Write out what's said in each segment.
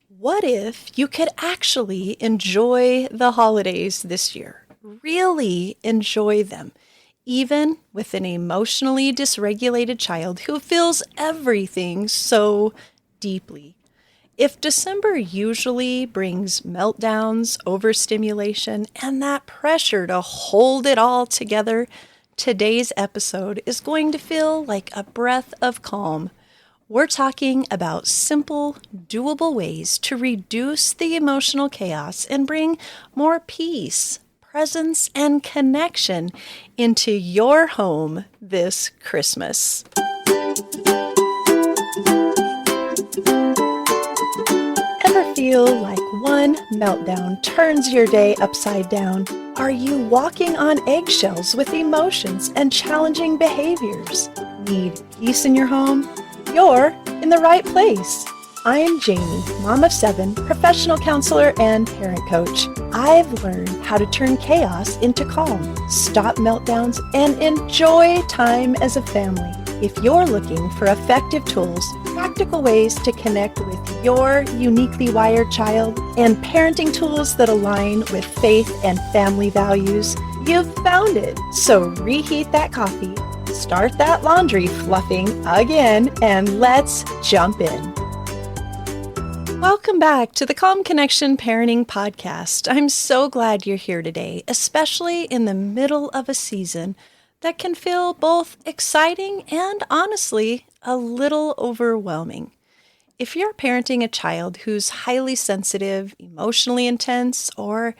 What if you could actually enjoy the holidays this year? Really enjoy them, even with an emotionally dysregulated child who feels everything so deeply. If December usually brings meltdowns, overstimulation, and that pressure to hold it all together, today's episode is going to feel like a breath of calm. We're talking about simple, doable ways to reduce the emotional chaos and bring more peace, presence, and connection into your home this Christmas. Ever feel like one meltdown turns your day upside down? Are you walking on eggshells with emotions and challenging behaviors? Need peace in your home? You're in the right place. I'm Jamie, mom of 7, professional counselor and parent coach. I've learned how to turn chaos into calm, stop meltdowns, and enjoy time as a family. If you're looking for effective tools, practical ways to connect with your uniquely wired child, and parenting tools that align with faith and family values, you've found it. So reheat that coffee, start that laundry fluffing again, and let's jump in. Welcome back to the Calm Connection Parenting Podcast. I'm so glad you're here today, especially in the middle of a season that can feel both exciting and, honestly, a little overwhelming. If you're parenting a child who's highly sensitive, emotionally intense, or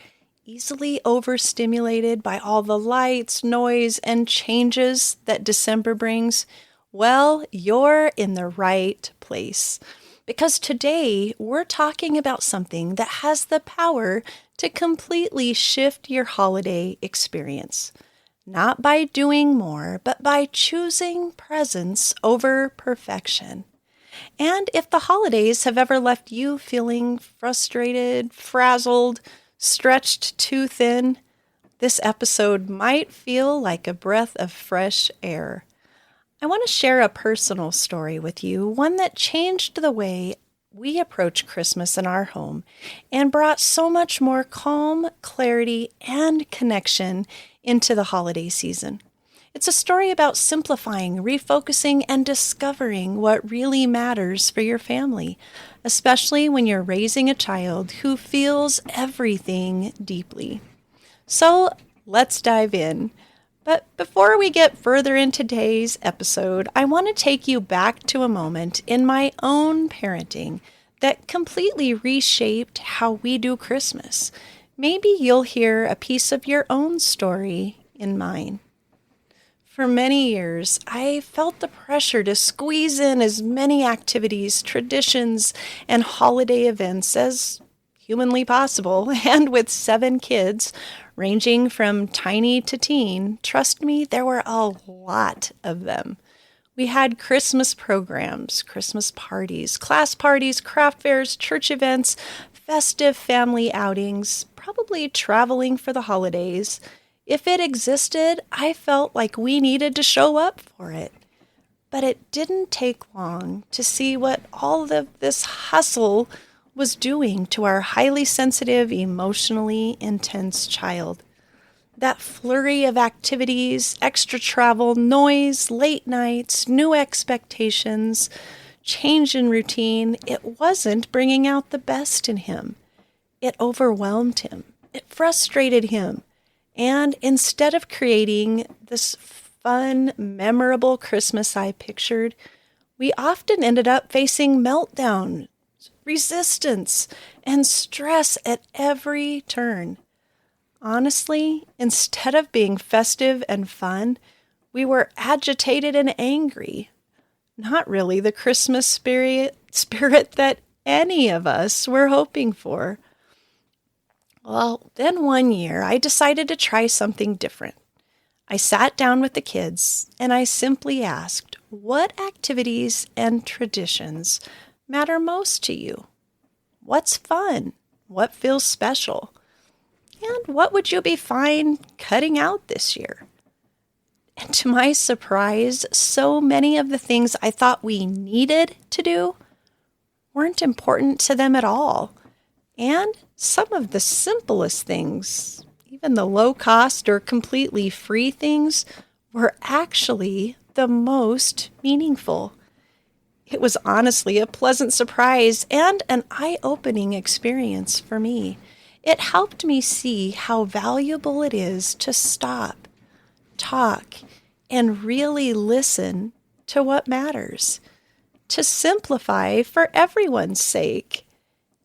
easily overstimulated by all the lights, noise, and changes that December brings, well, you're in the right place. Because today we're talking about something that has the power to completely shift your holiday experience. Not by doing more, but by choosing presence over perfection. And if the holidays have ever left you feeling frustrated, frazzled, stretched too thin, this episode might feel like a breath of fresh air. I want to share a personal story with you, one that changed the way we approach Christmas in our home and brought so much more calm, clarity, and connection into the holiday season. It's a story about simplifying, refocusing, and discovering what really matters for your family, especially when you're raising a child who feels everything deeply. So let's dive in. But before we get further into today's episode, I want to take you back to a moment in my own parenting that completely reshaped how we do Christmas. Maybe you'll hear a piece of your own story in mine. For many years, I felt the pressure to squeeze in as many activities, traditions, and holiday events as humanly possible. And with 7 kids, ranging from tiny to teen, trust me, there were a lot of them. We had Christmas programs, Christmas parties, class parties, craft fairs, church events, festive family outings, probably traveling for the holidays. If it existed, I felt like we needed to show up for it. But it didn't take long to see what all of this hustle was doing to our highly sensitive, emotionally intense child. That flurry of activities, extra travel, noise, late nights, new expectations, change in routine, it wasn't bringing out the best in him. It overwhelmed him. It frustrated him. And instead of creating this fun, memorable Christmas I pictured, we often ended up facing meltdown, resistance, and stress at every turn. Honestly, instead of being festive and fun, we were agitated and angry. Not really the Christmas spirit that any of us were hoping for. Well, then one year I decided to try something different. I sat down with the kids and I simply asked, what activities and traditions matter most to you? What's fun? What feels special? And what would you be fine cutting out this year? And to my surprise, so many of the things I thought we needed to do weren't important to them at all. And some of the simplest things, even the low cost or completely free things, were actually the most meaningful. It was honestly a pleasant surprise and an eye-opening experience for me. It helped me see how valuable it is to stop, talk, and really listen to what matters, to simplify for everyone's sake.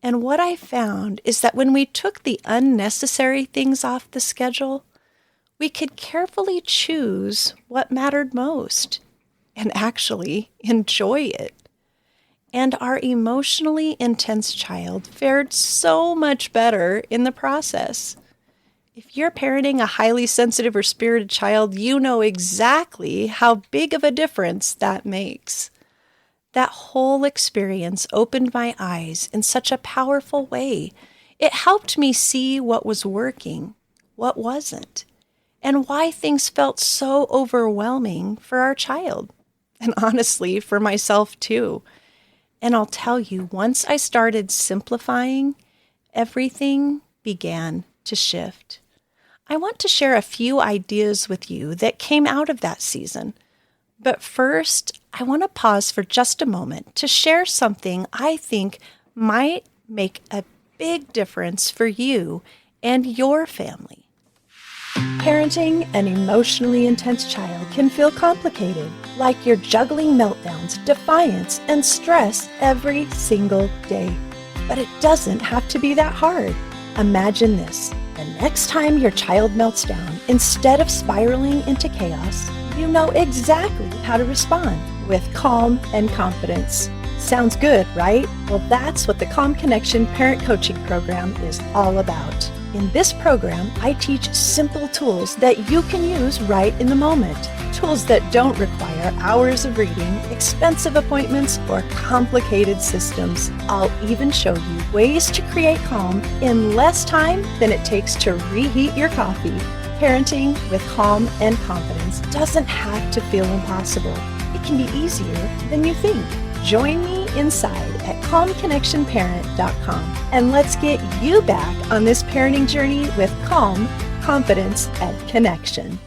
And what I found is that when we took the unnecessary things off the schedule, we could carefully choose what mattered most and actually enjoy it. And our emotionally intense child fared so much better in the process. If you're parenting a highly sensitive or spirited child, you know exactly how big of a difference that makes. That whole experience opened my eyes in such a powerful way. It helped me see what was working, what wasn't, and why things felt so overwhelming for our child. And honestly, for myself too. And I'll tell you, once I started simplifying, everything began to shift. I want to share a few ideas with you that came out of that season. But first, I want to pause for just a moment to share something I think might make a big difference for you and your family. Parenting an emotionally intense child can feel complicated, like you're juggling meltdowns, defiance, and stress every single day. But it doesn't have to be that hard. Imagine this. The next time your child melts down, instead of spiraling into chaos, you know exactly how to respond with calm and confidence. Sounds good, right? Well, that's what the Calm Connection Parent Coaching Program is all about. In this program, I teach simple tools that you can use right in the moment. Tools that don't require hours of reading, expensive appointments, or complicated systems. I'll even show you ways to create calm in less time than it takes to reheat your coffee. Parenting with calm and confidence doesn't have to feel impossible. It can be easier than you think. Join me inside at calmconnectionparent.com and let's get you back on this parenting journey with calm, confidence, and connection.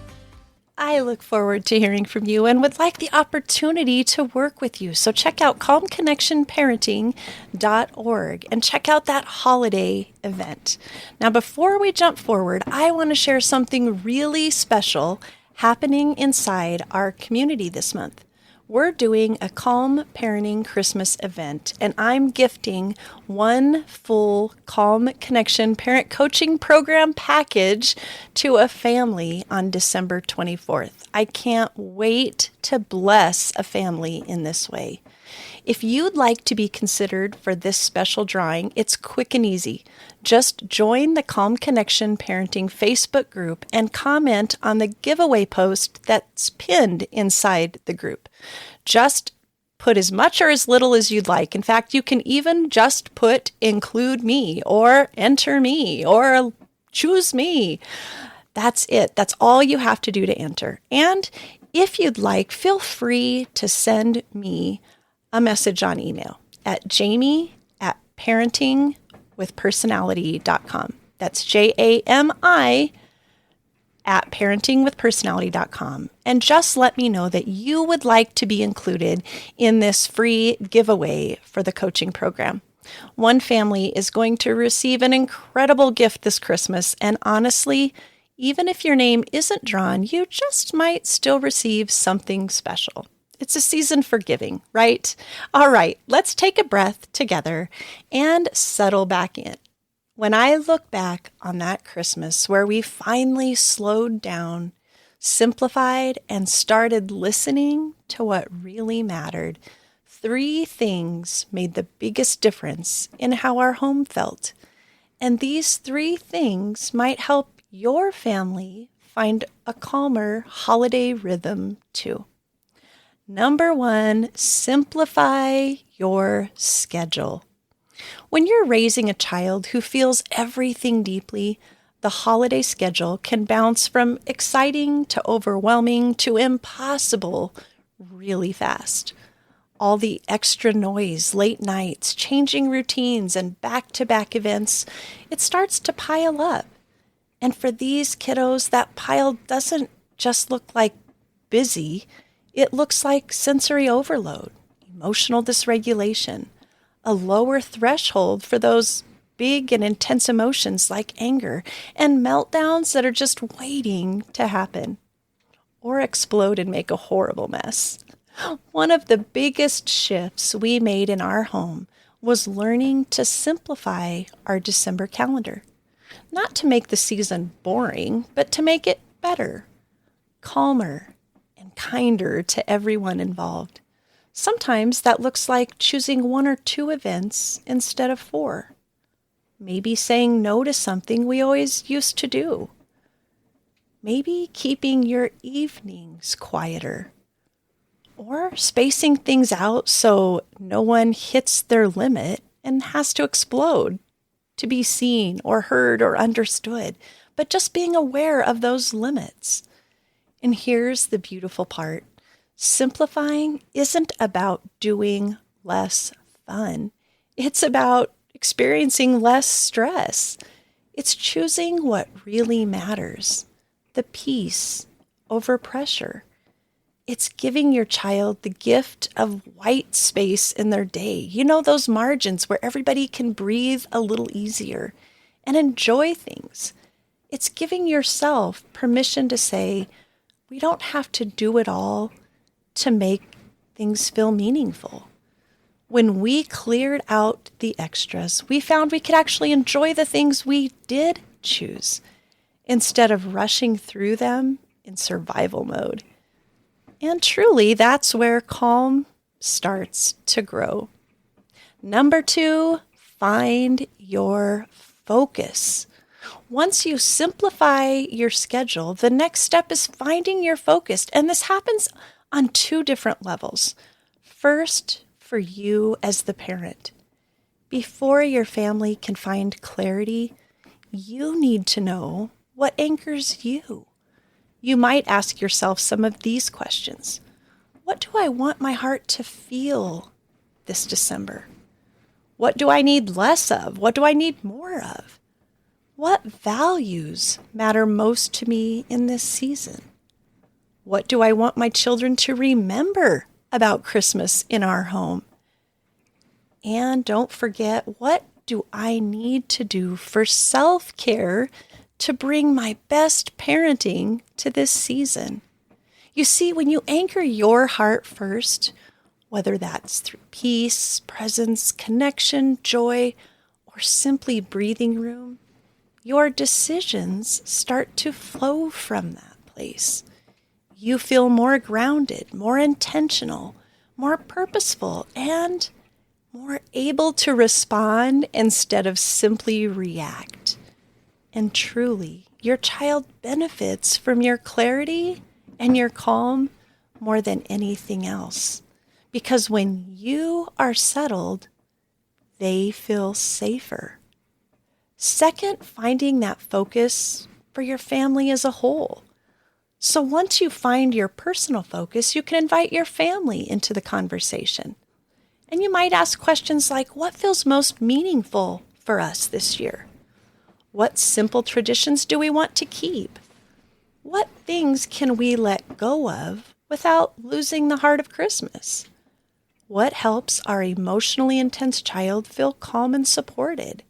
I look forward to hearing from you and would like the opportunity to work with you. So check out calmconnectionparenting.org and check out that holiday event. Now, before we jump forward, I want to share something really special happening inside our community this month. We're doing a Calm Parenting Christmas event, and I'm gifting one full Calm Connection Parent Coaching Program package to a family on December 24th. I can't wait to bless a family in this way. If you'd like to be considered for this special drawing, it's quick and easy. Just join the Calm Connection Parenting Facebook group and comment on the giveaway post that's pinned inside the group. Just put as much or as little as you'd like. In fact, you can even just put include me or enter me or choose me. That's it. That's all you have to do to enter. And if you'd like, feel free to send me a message on email at jamie@parentingwithpersonality.com. That's JAMI@parentingwithpersonality.com. And just let me know that you would like to be included in this free giveaway for the coaching program. One family is going to receive an incredible gift this Christmas, and honestly, even if your name isn't drawn, you just might still receive something special. It's a season for giving, right? All right, let's take a breath together and settle back in. When I look back on that Christmas where we finally slowed down, simplified, and started listening to what really mattered, 3 things made the biggest difference in how our home felt. And these 3 things might help your family find a calmer holiday rhythm too. Number 1, simplify your schedule. When you're raising a child who feels everything deeply, the holiday schedule can bounce from exciting to overwhelming to impossible really fast. All the extra noise, late nights, changing routines, and back-to-back events, it starts to pile up. And for these kiddos, that pile doesn't just look like busy, it looks like sensory overload, emotional dysregulation, a lower threshold for those big and intense emotions like anger, and meltdowns that are just waiting to happen or explode and make a horrible mess. One of the biggest shifts we made in our home was learning to simplify our December calendar. Not to make the season boring, but to make it better, calmer, and kinder to everyone involved. Sometimes that looks like choosing 1 or 2 events instead of 4. Maybe saying no to something we always used to do. Maybe keeping your evenings quieter. Or spacing things out so no one hits their limit and has to explode to be seen or heard or understood, but just being aware of those limits. And here's the beautiful part. Simplifying isn't about doing less fun. It's about experiencing less stress. It's choosing what really matters, the peace over pressure. It's giving your child the gift of white space in their day. You know, those margins where everybody can breathe a little easier and enjoy things. It's giving yourself permission to say, we don't have to do it all to make things feel meaningful. When we cleared out the extras, we found we could actually enjoy the things we did choose instead of rushing through them in survival mode. And truly, that's where calm starts to grow. Number 2, find your focus. Once you simplify your schedule, the next step is finding your focus. And this happens on 2 different levels. First, for you as the parent. Before your family can find clarity, you need to know what anchors you. You might ask yourself some of these questions. What do I want my heart to feel this December? What do I need less of? What do I need more of? What values matter most to me in this season? What do I want my children to remember about Christmas in our home? And don't forget, what do I need to do for self-care to bring my best parenting to this season? You see, when you anchor your heart first, whether that's through peace, presence, connection, joy, or simply breathing room, your decisions start to flow from that place. You feel more grounded, more intentional, more purposeful, and more able to respond instead of simply react. And truly, your child benefits from your clarity and your calm more than anything else. Because when you are settled, they feel safer. Second, finding that focus for your family as a whole. So once you find your personal focus, you can invite your family into the conversation. And you might ask questions like, what feels most meaningful for us this year? What simple traditions do we want to keep? What things can we let go of without losing the heart of Christmas? What helps our emotionally intense child feel calm and supported?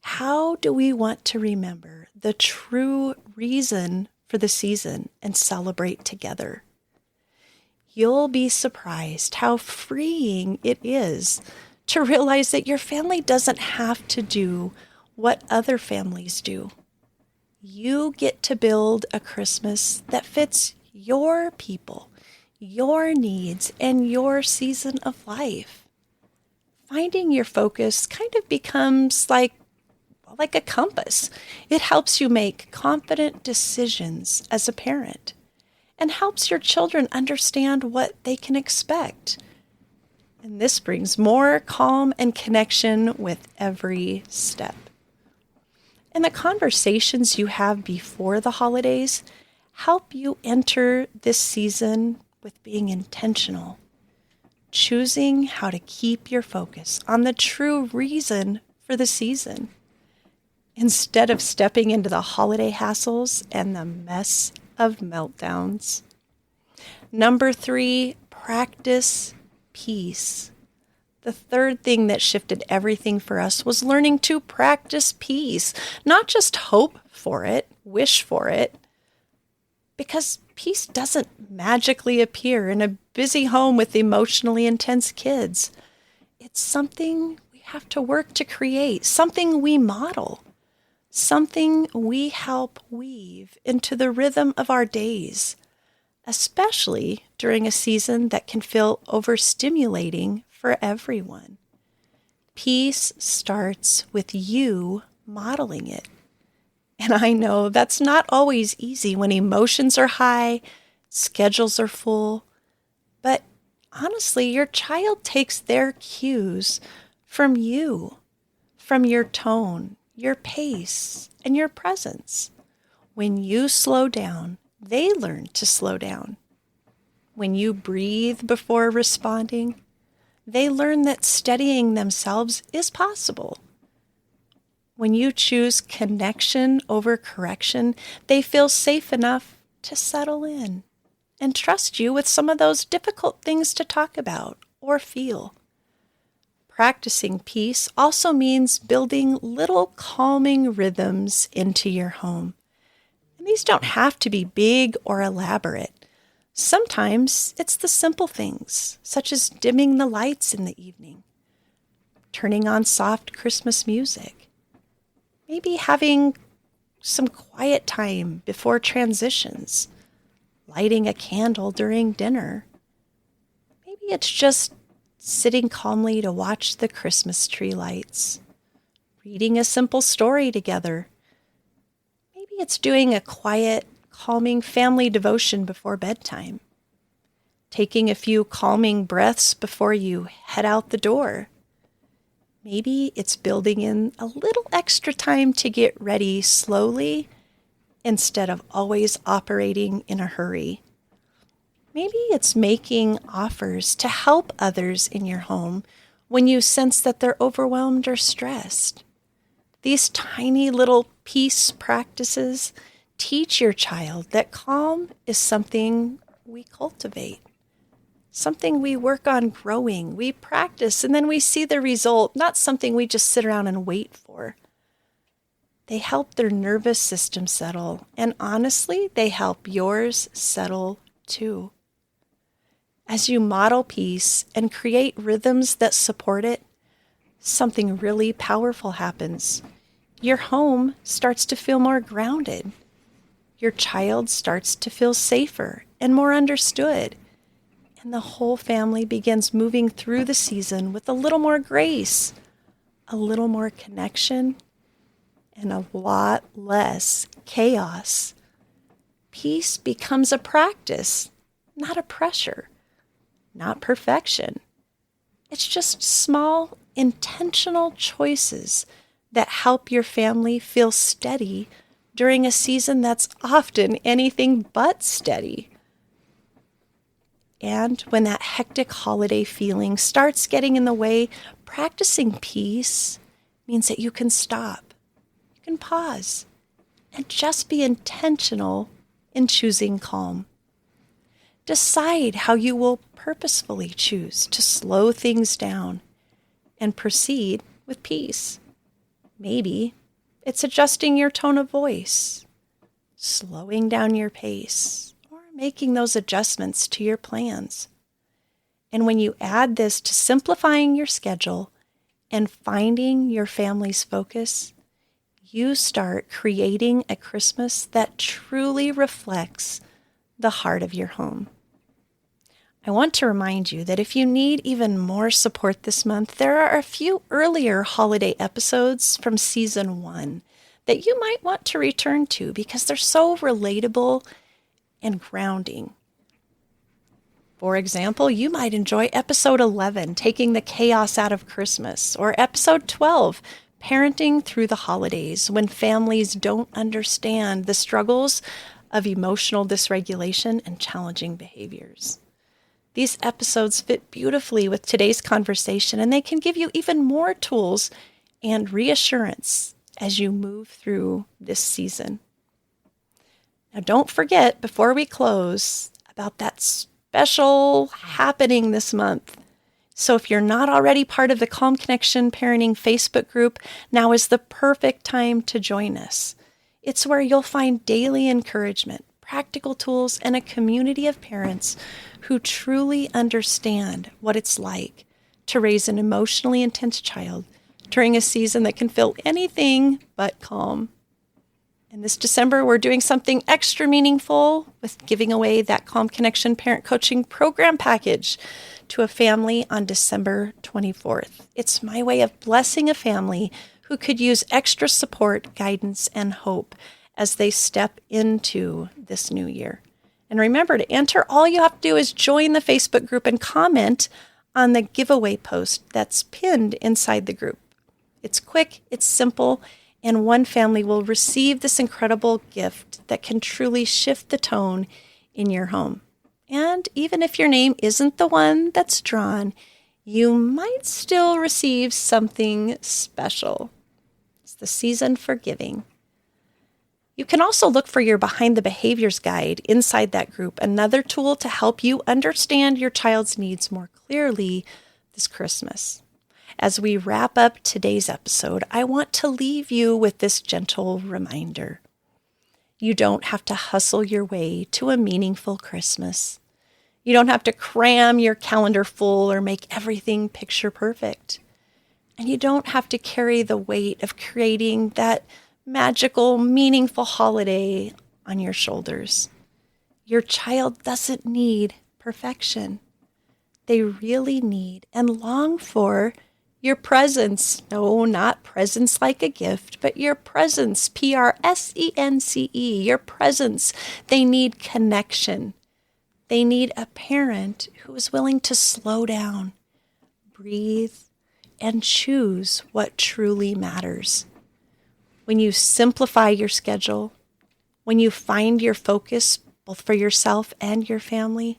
How do we want to remember the true reason for the season and celebrate together? You'll be surprised how freeing it is to realize that your family doesn't have to do what other families do. You get to build a Christmas that fits your people, your needs, and your season of life. Finding your focus kind of becomes like a compass. It helps you make confident decisions as a parent and helps your children understand what they can expect. And this brings more calm and connection with every step. And the conversations you have before the holidays help you enter this season with being intentional, choosing how to keep your focus on the true reason for the season, instead of stepping into the holiday hassles and the mess of meltdowns. Number 3, practice peace. The third thing that shifted everything for us was learning to practice peace, not just hope for it, wish for it, because peace doesn't magically appear in a busy home with emotionally intense kids. It's something we have to work to create, something we model, something we help weave into the rhythm of our days, especially during a season that can feel overstimulating for everyone. Peace starts with you modeling it. And I know that's not always easy when emotions are high, schedules are full, but honestly, your child takes their cues from you, from your tone, your pace, and your presence. When you slow down, they learn to slow down. When you breathe before responding, they learn that steadying themselves is possible. When you choose connection over correction, they feel safe enough to settle in and trust you with some of those difficult things to talk about or feel. Practicing peace also means building little calming rhythms into your home. And these don't have to be big or elaborate. Sometimes it's the simple things, such as dimming the lights in the evening, turning on soft Christmas music, maybe having some quiet time before transitions, lighting a candle during dinner. Maybe it's just sitting calmly to watch the Christmas tree lights, reading a simple story together. Maybe it's doing a quiet, calming family devotion before bedtime, taking a few calming breaths before you head out the door. Maybe it's building in a little extra time to get ready slowly instead of always operating in a hurry. Maybe it's making offers to help others in your home when you sense that they're overwhelmed or stressed. These tiny little peace practices teach your child that calm is something we cultivate, something we work on growing, we practice, and then we see the result, not something we just sit around and wait for. They help their nervous system settle, and honestly, they help yours settle too. As you model peace and create rhythms that support it, something really powerful happens. Your home starts to feel more grounded. Your child starts to feel safer and more understood. And the whole family begins moving through the season with a little more grace, a little more connection, and a lot less chaos. Peace becomes a practice, not a pressure, not perfection. It's just small, intentional choices that help your family feel steady during a season that's often anything but steady. And when that hectic holiday feeling starts getting in the way, practicing peace means that you can stop, you can pause, and just be intentional in choosing calm. Decide how you will purposefully choose to slow things down and proceed with peace. Maybe it's adjusting your tone of voice, slowing down your pace, making those adjustments to your plans. And when you add this to simplifying your schedule and finding your family's focus, you start creating a Christmas that truly reflects the heart of your home. I want to remind you that if you need even more support this month, there are a few earlier holiday episodes from season 1 that you might want to return to because they're so relatable and grounding. For example, you might enjoy episode 11, Taking the Chaos Out of Christmas, or episode 12, Parenting Through the Holidays, when families don't understand the struggles of emotional dysregulation and challenging behaviors. These episodes fit beautifully with today's conversation, and they can give you even more tools and reassurance as you move through this season. Now, don't forget, before we close, about that special happening this month. So if you're not already part of the Calm Connection Parenting Facebook group, now is the perfect time to join us. It's where you'll find daily encouragement, practical tools, and a community of parents who truly understand what it's like to raise an emotionally intense child during a season that can feel anything but calm. And this December, we're doing something extra meaningful with giving away that Calm Connection Parent Coaching Program package to a family on December 24th. It's my way of blessing a family who could use extra support, guidance, and hope as they step into this new year. And remember, to enter, all you have to do is join the Facebook group and comment on the giveaway post that's pinned inside the group. It's quick, it's simple, and one family will receive this incredible gift that can truly shift the tone in your home. And even if your name isn't the one that's drawn, you might still receive something special. It's the season for giving. You can also look for your Behind the Behaviors guide inside that group, another tool to help you understand your child's needs more clearly this Christmas. As we wrap up today's episode, I want to leave you with this gentle reminder. You don't have to hustle your way to a meaningful Christmas. You don't have to cram your calendar full or make everything picture perfect. And you don't have to carry the weight of creating that magical, meaningful holiday on your shoulders. Your child doesn't need perfection. They really need and long for your presence. No, not presence like a gift, but your presence, Presence, your presence. They need connection. They need a parent who is willing to slow down, breathe, and choose what truly matters. When you simplify your schedule, when you find your focus both for yourself and your family,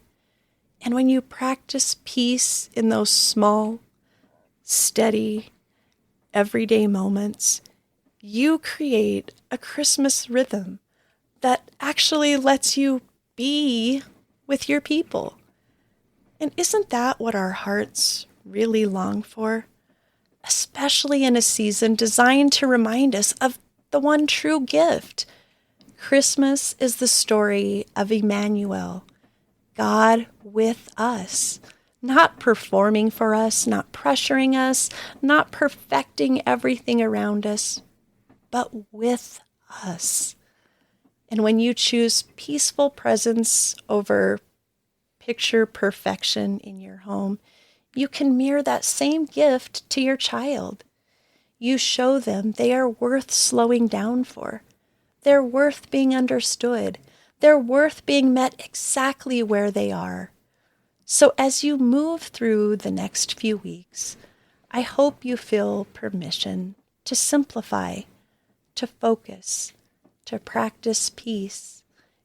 and when you practice peace in those small, steady, everyday moments, you create a Christmas rhythm that actually lets you be with your people. And isn't that what our hearts really long for? Especially in a season designed to remind us of the one true gift. Christmas is the story of Emmanuel, God with us. Not performing for us, not pressuring us, not perfecting everything around us, but with us. And when you choose peaceful presence over picture perfection in your home, you can mirror that same gift to your child. You show them they are worth slowing down for. They're worth being understood. They're worth being met exactly where they are. So as you move through the next few weeks, I hope you feel permission to simplify, to focus, to practice peace,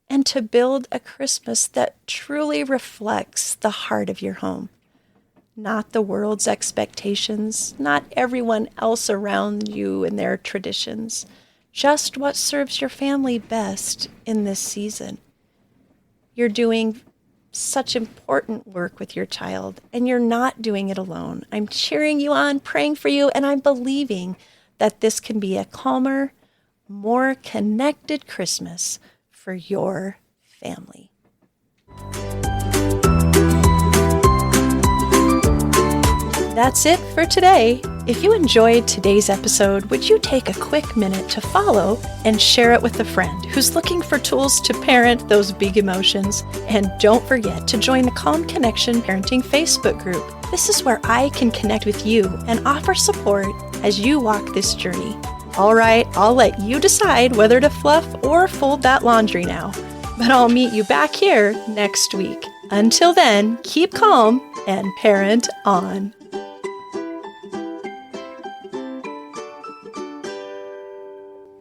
and to build a Christmas that truly reflects the heart of your home. Not the world's expectations, not everyone else around you and their traditions, just what serves your family best in this season. You're doing such important work with your child, and you're not doing it alone. I'm cheering you on, praying for you, and I'm believing that this can be a calmer, more connected Christmas for your family. That's it for today. If you enjoyed today's episode, would you take a quick minute to follow and share it with a friend who's looking for tools to parent those big emotions? And don't forget to join the Calm Connection Parenting Facebook group. This is where I can connect with you and offer support as you walk this journey. All right, I'll let you decide whether to fluff or fold that laundry now. But I'll meet you back here next week. Until then, keep calm and parent on.